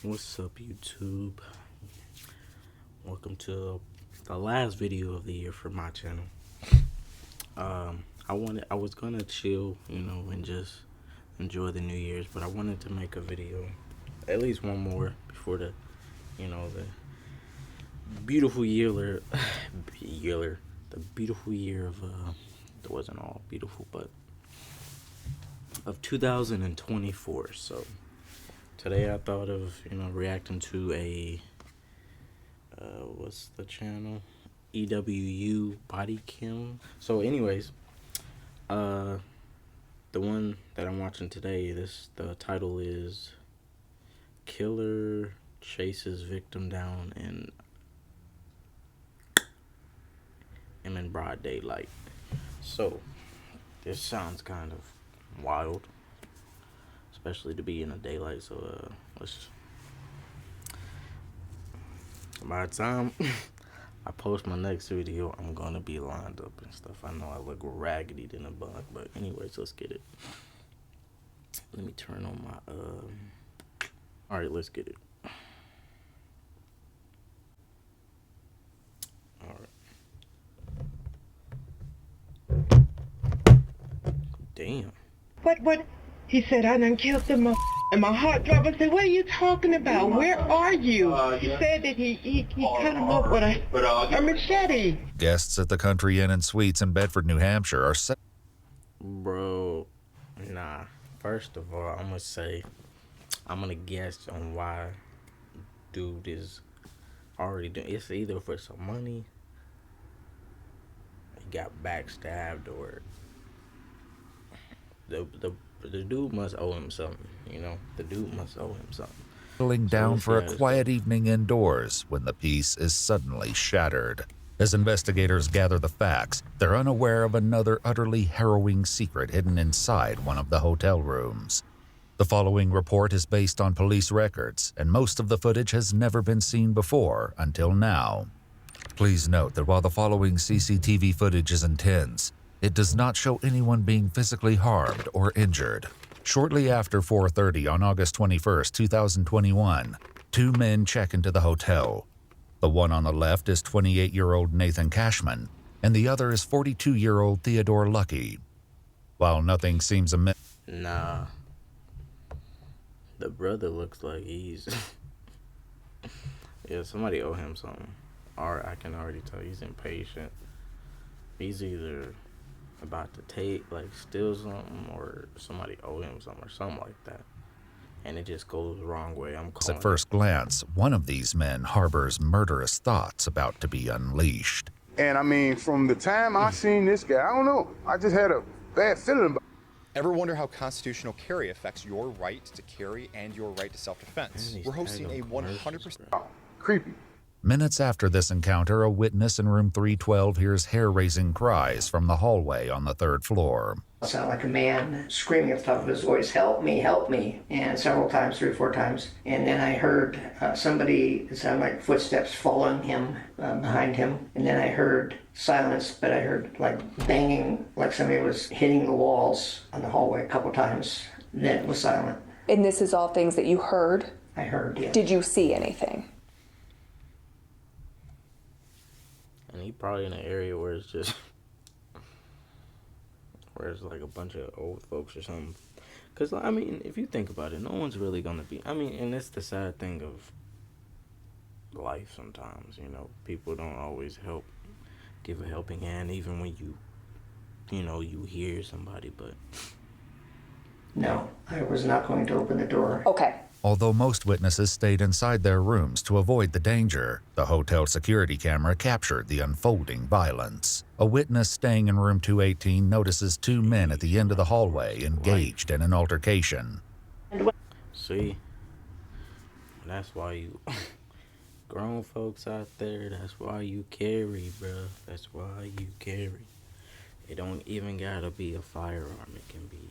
What's up, YouTube? Welcome to the last video of the year for my channel. I was gonna chill, and just enjoy the New Year's, but I wanted to make a video, at least one more before the beautiful year, the beautiful year of it wasn't all beautiful, but of 2024. So today I thought of reacting to a what's the channel? EWU Body Cam. So anyways, the one that I'm watching today, the title is Killer Chases Victim Down in broad daylight. So this sounds kind of wild, especially to be in the daylight. So by the time I post my next video, I'm gonna be lined up and stuff. I know I look raggedy than a bug, but anyways, let's get it. Let me turn on my all right, let's get it. All right. Damn. What? He said, I done killed them, and my heart dropped. I said, what are you talking about? Where are you? He said that he cut him up with a machete. Guests at the Country Inn and Suites in Bedford, New Hampshire are set. Bro, nah. First of all, I'm gonna guess on why dude is already doing. It's either for some money, he got backstabbed, or the dude must owe him something. The dude must owe him something. Settling down for a quiet evening indoors when the peace is suddenly shattered. As investigators gather the facts, they're unaware of another utterly harrowing secret hidden inside one of the hotel rooms. The following report is based on police records, and most of the footage has never been seen before until now. Please note that while the following CCTV footage is intense, it does not show anyone being physically harmed or injured. Shortly after 4:30 on August 21st, 2021, two men check into the hotel. The one on the left is 28-year-old Nathan Cashman, and the other is 42-year-old Theodore Lucky. While nothing seems amiss, Nah. The brother looks like he's yeah, somebody owe him something. Or I can already tell he's impatient. He's either about to steal something, or somebody owe him something, or something like that. And it just goes the wrong way. At first glance, one of these men harbors murderous thoughts about to be unleashed. And I mean, from the time I seen this guy, I don't know, I just had a bad feeling about. Ever wonder how constitutional carry affects your right to carry and your right to self-defense? We're hosting a 100%... Creepy. Minutes after this encounter, a witness in room 312 hears hair-raising cries from the hallway on the third floor. It sounded like a man screaming at the top of his voice, help me, and several times, 3 or 4 times. And then I heard somebody, it sounded like footsteps following him, behind him. And then I heard silence, but I heard like banging, like somebody was hitting the walls on the hallway a couple times. Then it was silent. And this is all things that you heard? I heard, yes. Did you see anything? And he probably in an area where it's just where it's like a bunch of old folks or something. Because, I mean, if you think about it, no one's really going to be... I mean, and it's the sad thing of life sometimes, People don't always give a helping hand, even when you hear somebody, but... No, I was not going to open the door. Okay. Although most witnesses stayed inside their rooms to avoid the danger, the hotel security camera captured the unfolding violence. A witness staying in room 218 notices two men at the end of the hallway engaged in an altercation. See? That's why you... grown folks out there, that's why you carry, bruh. That's why you carry. It don't even gotta be a firearm. It can be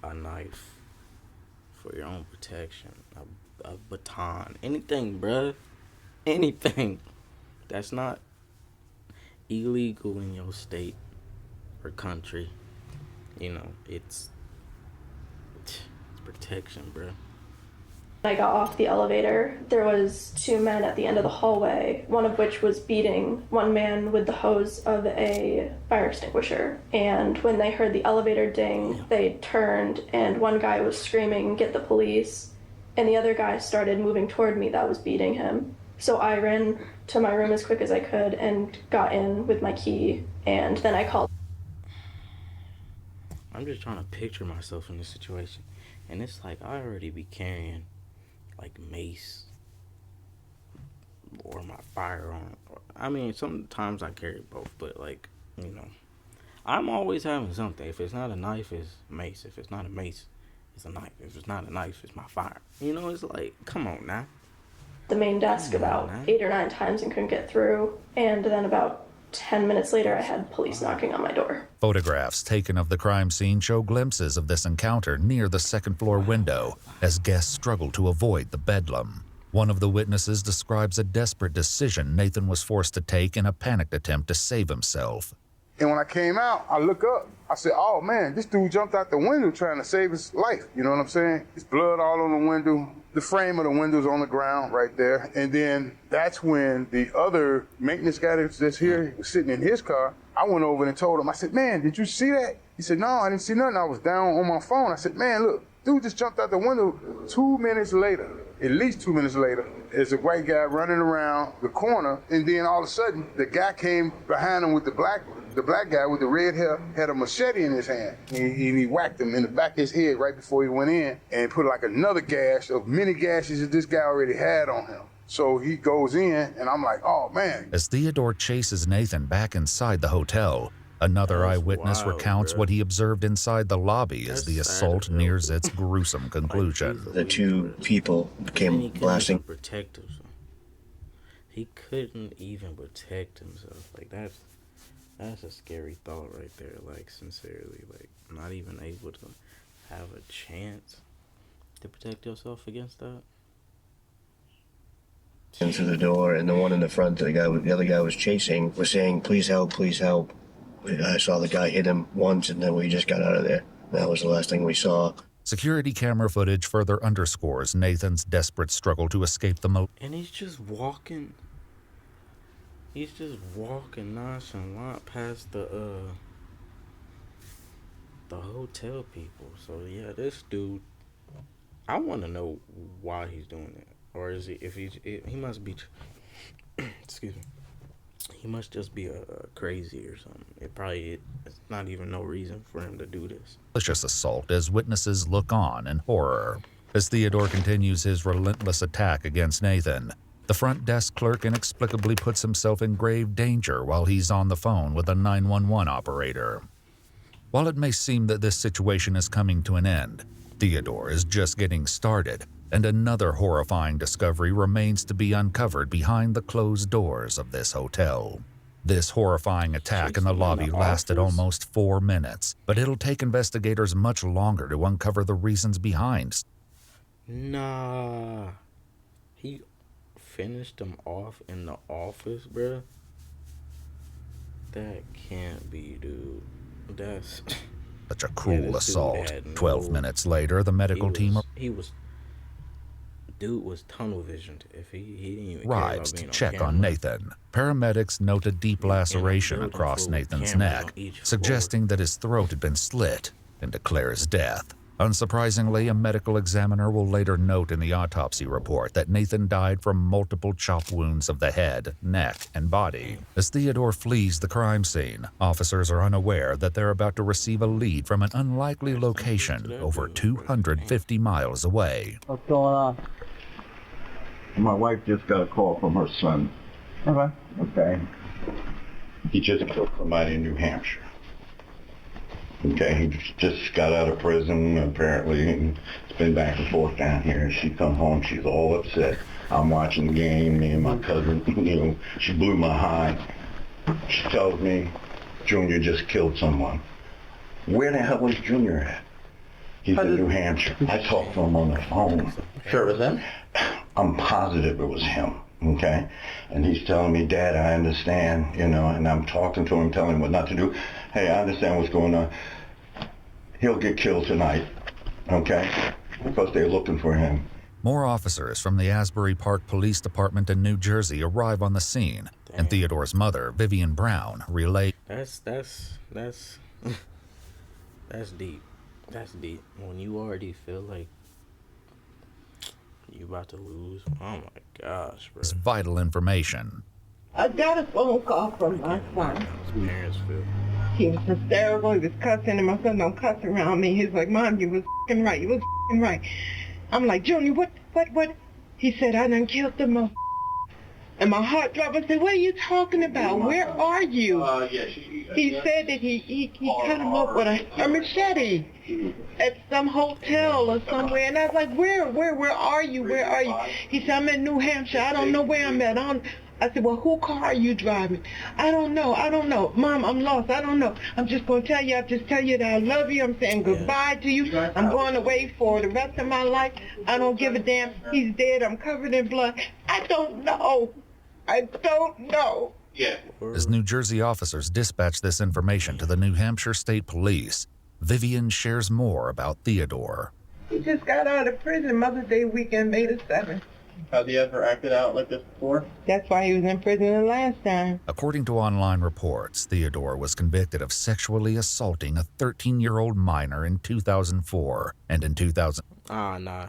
a knife. For your own protection, a baton, anything, bruh, anything that's not illegal in your state or country, it's protection, bruh. I got off the elevator. There was 2 men at the end of the hallway, one of which was beating one man with the hose of a fire extinguisher. And when they heard the elevator ding, they turned, and one guy was screaming, "Get the police," and the other guy started moving toward me that was beating him. So I ran to my room as quick as I could and got in with my key, and then I called. I'm just trying to picture myself in this situation, and it's like I already be carrying like mace or my firearm. I mean, sometimes I carry both, but like, you know, I'm always having something. If it's not a knife, it's mace. If it's not a mace, it's a knife. If it's not a knife, it's my fire. You know, it's like, come on now. The main desk about 8 or 9 times and couldn't get through, and then about 10 minutes later I had police knocking on my door. Photographs taken of the crime scene show glimpses of this encounter near the second-floor window as guests struggle to avoid the bedlam. One of the witnesses describes a desperate decision Nathan was forced to take in a panicked attempt to save himself. And when I came out, I look up. I said, oh, man, this dude jumped out the window trying to save his life. You know what I'm saying? There's blood all on the window. The frame of the window's on the ground right there. And then that's when the other maintenance guy that's here was sitting in his car. I went over and told him, I said, man, did you see that? He said, no, I didn't see nothing. I was down on my phone. I said, man, look, dude just jumped out the window. 2 minutes later, at least 2 minutes later, there's a white guy running around the corner. And then all of a sudden, the guy came behind him with the black guy with the red hair had a machete in his hand. And he whacked him in the back of his head right before he went in and put like another gash of many gashes that this guy already had on him. So he goes in and I'm like, oh man. As Theodore chases Nathan back inside the hotel, another eyewitness recounts what he observed inside the lobby as the assault nears its gruesome conclusion. The two people came blasting. Protect himself. He couldn't even protect himself. Like that's a scary thought right there. Like sincerely, like not even able to have a chance to protect yourself against that. Into the door, and the one in the front, the other guy was chasing, was saying, "Please help, please help." I saw the guy hit him once, and then we just got out of there. That was the last thing we saw. Security camera footage further underscores Nathan's desperate struggle to escape the moat. And he's just walking. He's just walking nonchalant past the hotel people. So yeah, this dude, I want to know why he's doing it. Or is he, he must be, excuse me, he must just be crazy or something. It's not even no reason for him to do this. Malicious assault as witnesses look on in horror. As Theodore continues his relentless attack against Nathan, the front desk clerk inexplicably puts himself in grave danger while he's on the phone with a 911 operator. While it may seem that this situation is coming to an end, Theodore is just getting started, and another horrifying discovery remains to be uncovered behind the closed doors of this hotel. This horrifying attack in the lobby lasted almost 4 minutes, but it'll take investigators much longer to uncover the reasons behind. Nah. He finished him off in the office, bruh. That can't be, dude. That's such a cruel assault. 12 minutes later, the medical team dude was tunnel visioned. If he didn't even arrives to check on Nathan. Paramedics note a deep laceration across Nathan's neck, suggesting that his throat had been slit, and declare his death. Unsurprisingly, a medical examiner will later note in the autopsy report that Nathan died from multiple chop wounds of the head, neck, and body. As Theodore flees the crime scene, officers are unaware that they're about to receive a lead from an unlikely location over 250 miles away. What's going on? My wife just got a call from her son. Okay. He just killed somebody in New Hampshire. Okay, he just got out of prison, apparently, and it's been back and forth down here. She come home, she's all upset. I'm watching the game, me and my cousin, she blew my high. She tells me, Junior just killed someone. Where the hell is Junior at? He's in New Hampshire. I talked to him on the phone. Sure it was him? I'm positive it was him, okay? And he's telling me, Dad, I understand, and I'm talking to him, telling him what not to do. Hey, I understand what's going on. He'll get killed tonight, okay? Because they're looking for him. More officers from the Asbury Park Police Department in New Jersey arrive on the scene, and Theodore's mother, Vivian Brown, relays. That's that's deep. That's deep. When you already feel like you about to lose. Oh my gosh, bro. Vital information. I got a phone call from my son. His parents feel. He was hysterical. He was cussing, and my son don't cuss around me. He's like, Mom, you was f***ing right. You was f***ing right. I'm like, Junior, what? He said, I done killed the mother. And my heart dropped. I said, what are you talking about? Where are you? He said that he cut him up with a machete at some hotel or somewhere. And I was like, where are you? Where are you? He said, I'm in New Hampshire. I don't know where I'm at. I said, well, whose car are you driving? I don't know. Mom, I'm lost. I don't know. I'm just going to tell you. I'll just tell you that I love you. I'm saying goodbye to you. I'm going away for the rest of my life. I don't give a damn. He's dead. I'm covered in blood. I don't know. Yeah. As New Jersey officers dispatch this information to the New Hampshire State Police, Vivian shares more about Theodore. He just got out of prison Mother's Day weekend, May the 7th. Has he ever acted out like this before? That's why he was in prison the last time. According to online reports, Theodore was convicted of sexually assaulting a 13-year-old minor in 2004 and in 2000. Nah.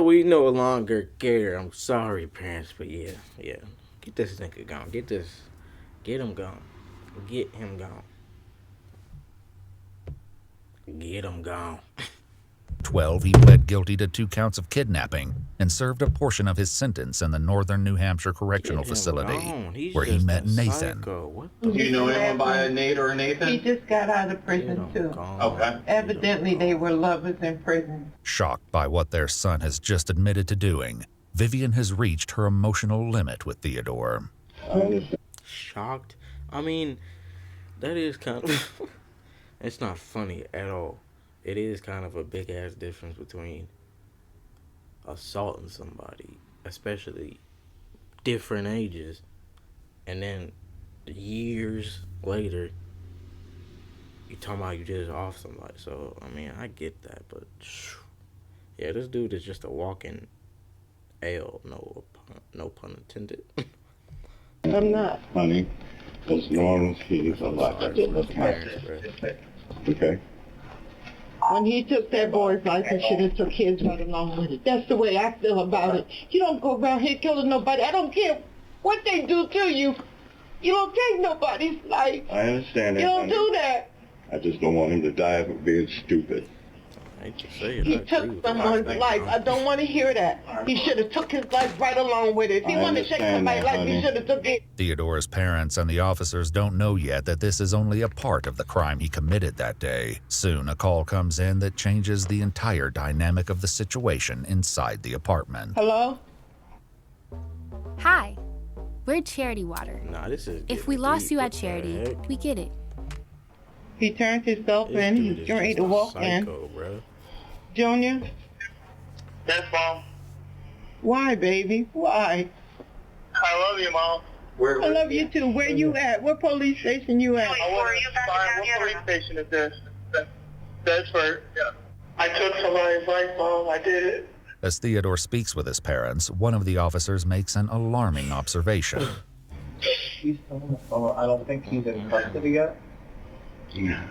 We no longer care. I'm sorry, parents, but yeah. Get this nigga gone. Get him gone. Get him gone. Get him gone. 12, he pled guilty to 2 counts of kidnapping and served a portion of his sentence in the Northern New Hampshire Correctional Facility, where he met Nathan. Do you know anyone by a Nate or a Nathan? He just got out of prison, too. Okay. Evidently, they were lovers in prison. Shocked by what their son has just admitted to doing, Vivian has reached her emotional limit with Theodore. Shocked? I mean, that is kind of... It's not funny at all. It is kind of a big-ass difference between assaulting somebody, especially different ages, and then years later, you talking about you just off somebody. So, I mean, I get that, but yeah, this dude is just a walking L, no pun intended. I'm not. Honey, as long as he's alive. Okay. When he took that boy's life, he should have took his right along with it. That's the way I feel about it. You don't go around here killing nobody. I don't care what they do to you. You don't take nobody's life. I understand that. You don't do that. I just don't want him to die of being stupid. I hate to say it. He took someone's life. I don't want to hear that. He should have took his life right along with it. If he wanted to take somebody's life, he should have took it. Theodore's parents and the officers don't know yet that this is only a part of the crime he committed that day. Soon, a call comes in that changes the entire dynamic of the situation inside the apartment. Hello? Hi. We're Charity Water. Nah, this is if we lost you at Charity, we get it. He turned himself in. He's ready to walk in. Bro. Junior? Yes, Mom. Why, baby? Why? I love you, Mom. I love you too. Where you at? What police station you at? What police station is this? Bedford. Yeah. I took somebody's life, Mom. I did it. As Theodore speaks with his parents, one of the officers makes an alarming observation. I don't think he's in custody yet.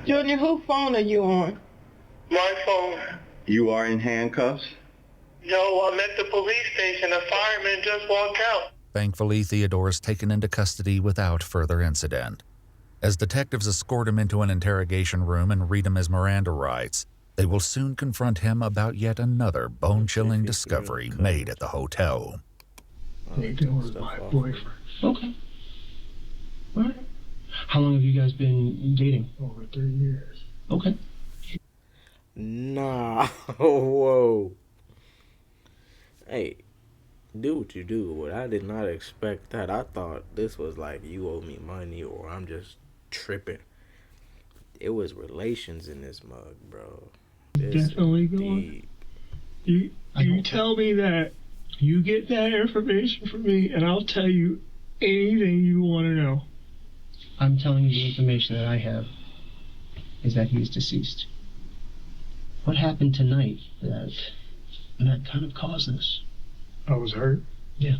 Junior, whose phone are you on? My phone. You are in handcuffs? No, I'm at the police station. A fireman just walked out. Thankfully, Theodore is taken into custody without further incident. As detectives escort him into an interrogation room and read him his Miranda rights, they will soon confront him about yet another bone-chilling discovery made at the hotel. Nathan was my boyfriend. Okay. All right. How long have you guys been dating? Over 3 years. Okay. Nah. Whoa. Hey, do what you do, but I did not expect that. I thought this was like you owe me money or I'm just tripping. It was relations in this mug, bro. Definitely going. You tell me that. You get that information from me, and I'll tell you anything you want to know. I'm telling you the information that I have is that he's deceased. What happened tonight that And that kind of caused this. I was hurt? Yeah.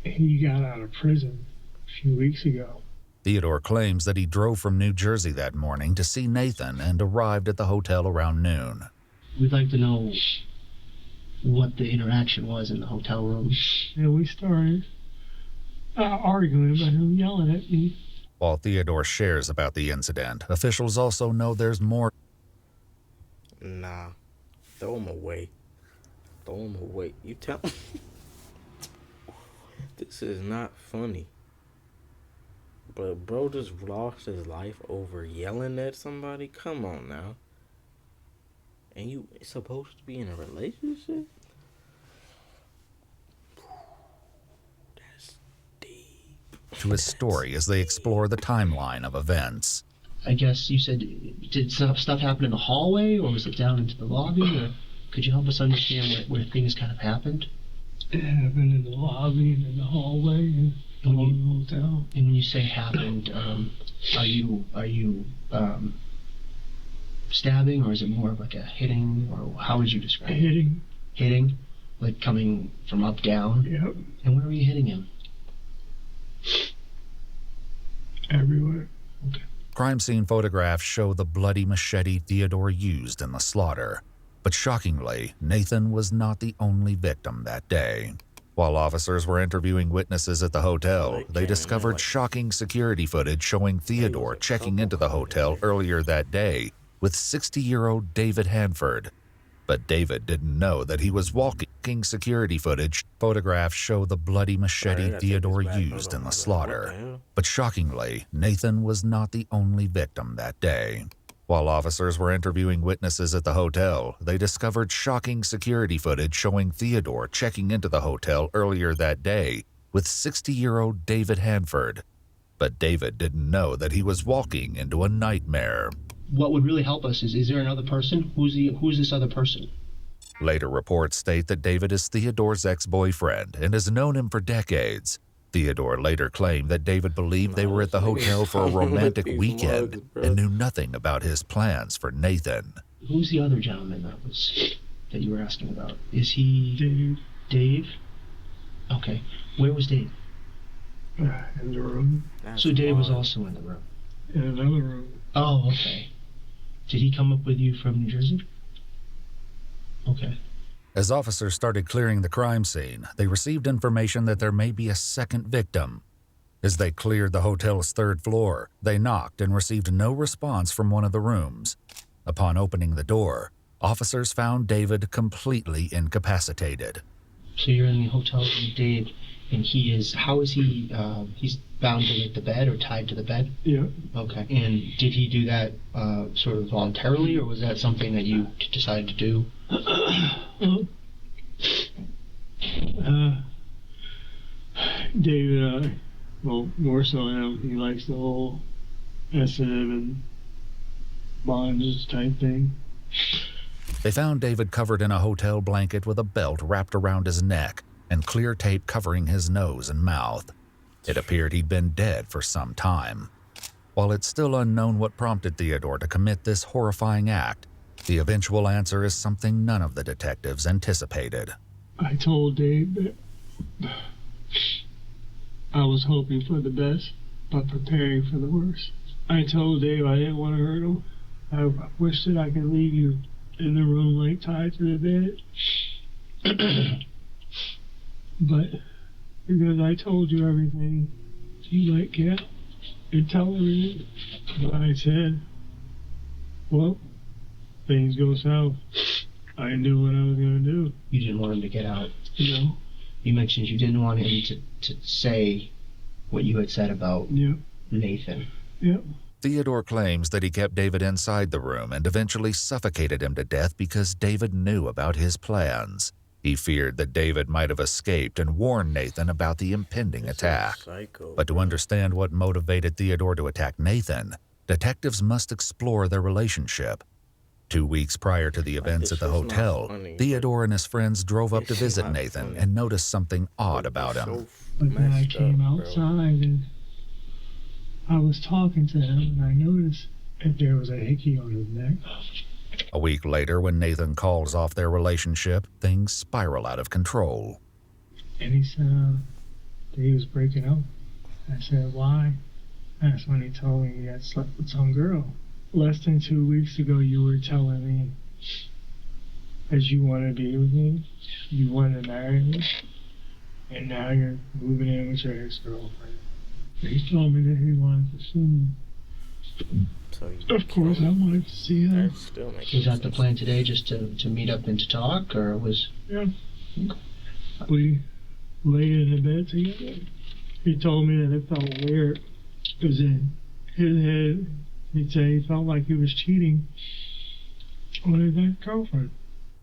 He got out of prison a few weeks ago. Theodore claims that he drove from New Jersey that morning to see Nathan and arrived at the hotel around noon. We'd like to know what the interaction was in the hotel room. Yeah, we started arguing about him yelling at me. While Theodore shares about the incident, officials also know there's more. Nah, throw him away. Throw him away. You tell him. This is not funny. But bro just lost his life over yelling at somebody? Come on now. And you supposed to be in a relationship? That's deep. To his story as they explore the timeline of events. I guess you said, did stuff happen in the hallway, or was it down into the lobby? Or could you help us understand where things kind of happened? It happened in the lobby and in the hallway and along the hotel. And when you say happened, are you stabbing, or is it more of like a hitting, or how would you describe it? Hitting. Hitting? Like coming from up, down? Yep. And where were you hitting him? Everywhere. Okay. Crime scene photographs show the bloody machete Theodore used in the slaughter. But shockingly, Nathan was not the only victim that day. While officers were interviewing witnesses at the hotel, they discovered shocking security footage showing Theodore checking into the hotel earlier that day with 60-year-old David Hanford. But David didn't know that he was walking. Security footage photographs show the bloody machete Theodore used in the slaughter. But shockingly, Nathan was not the only victim that day. While officers were interviewing witnesses at the hotel, they discovered shocking security footage showing Theodore checking into the hotel earlier that day with 60-year-old David Hanford. But David didn't know that he was walking into a nightmare. What would really help us is there another person? Who's this other person? Later reports state that David is Theodore's ex-boyfriend and has known him for decades. Theodore later claimed that David believed they were at the hotel for a romantic weekend and knew nothing about his plans for Nathan. Who's the other gentleman that you were asking about? Is he Dave? Okay. Where was Dave? In the room. So Dave was also in the room? In another room. Oh, okay. Did he come up with you from New Jersey? Okay. As officers started clearing the crime scene, they received information that there may be a second victim. As they cleared the hotel's third floor, they knocked and received no response from one of the rooms. Upon opening the door, officers found David completely incapacitated. So you're in the hotel with Dave, and how is he, he's bound to like the bed or tied to the bed? Yeah. Okay. And did he do that sort of voluntarily, or was that something that you decided to do? David, well, more so him, he likes the whole SM and bondage type thing. They found David covered in a hotel blanket with a belt wrapped around his neck and clear tape covering his nose and mouth. It appeared he'd been dead for some time. While it's still unknown what prompted Theodore to commit this horrifying act, the eventual answer is something none of the detectives anticipated. I told Dave that I was hoping for the best, but preparing for the worst. I told Dave I didn't want to hurt him. I wish that I could leave you in the room like tied to the bed. But because I told you everything, you might get and tell everything. But I said, well, things go south. I knew what I was going to do. You didn't want him to get out? No. You mentioned you didn't want him to say what you had said about Nathan. Yep. Theodore claims that he kept David inside the room and eventually suffocated him to death because David knew about his plans. He feared that David might have escaped and warned Nathan about the impending attack. But to understand what motivated Theodore to attack Nathan, detectives must explore their relationship. 2 weeks prior to the events at the hotel, Theodore and his friends drove up to visit Nathan and noticed something odd about him. But then I came outside and I was talking to him and I noticed that there was a hickey on his neck. A week later, when Nathan calls off their relationship, things spiral out of control. And he said that he was breaking up. I said, why? That's when he told me he had slept with some girl. Less than 2 weeks ago, you were telling me that you want to be with me, you want to marry me, and now you're moving in with your ex-girlfriend. He told me that he wanted to see me. So of course, I wanted to see him. Was that the plan today, just to meet up and to talk, or was... Yeah. We laid in the bed together. He told me that it felt weird, because in his head, he'd say he felt like he was cheating on his ex-girlfriend.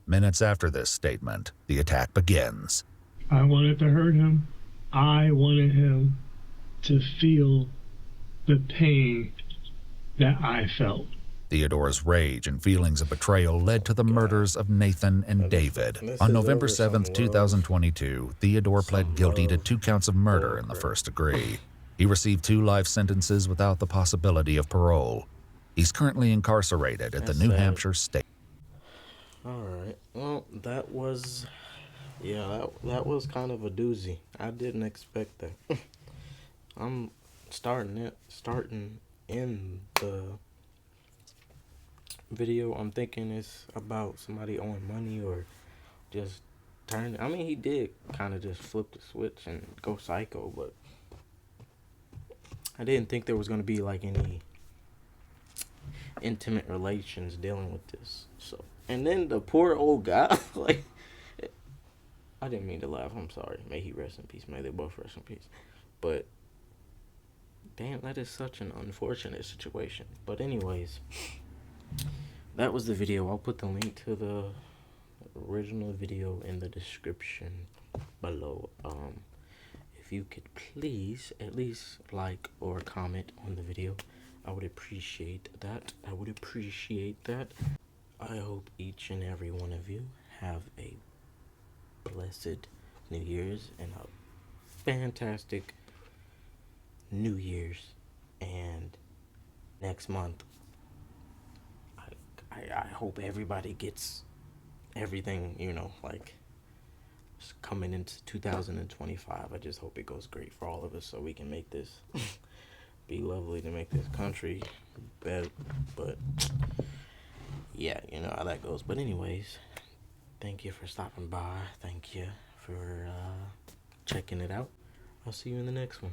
Minutes after this statement, the attack begins. I wanted to hurt him. I wanted him to feel the pain that I felt. Theodore's rage and feelings of betrayal led to the murders of Nathan and David. On November 7th, 2022, Theodore pled guilty to 2 counts of murder in the first degree. He received 2 life sentences without the possibility of parole. He's currently incarcerated at the New Hampshire State. Alright, well, that was kind of a doozy. I didn't expect that. I'm starting in the video, I'm thinking it's about somebody owing money or just turn. I mean, he did kind of just flip the switch and go psycho, but I didn't think there was going to be like any intimate relations dealing with this. So, and then the poor old guy, like, I didn't mean to laugh, I'm sorry. May he rest in peace. May they both rest in peace. But damn, that is such an unfortunate situation. But anyways, that was the video. I'll put the link to the original video in the description below. If you could please at least like or comment on the video, I would appreciate that. I hope each and every one of you have a blessed New Year's and a fantastic New Year's, and next month I hope everybody gets everything, you know, like coming into 2025. I just hope it goes great for all of us so we can make this be lovely to make this country better. But yeah, you know how that goes. But anyways, thank you for stopping by. Thank you for checking it out. I'll see you in the next one.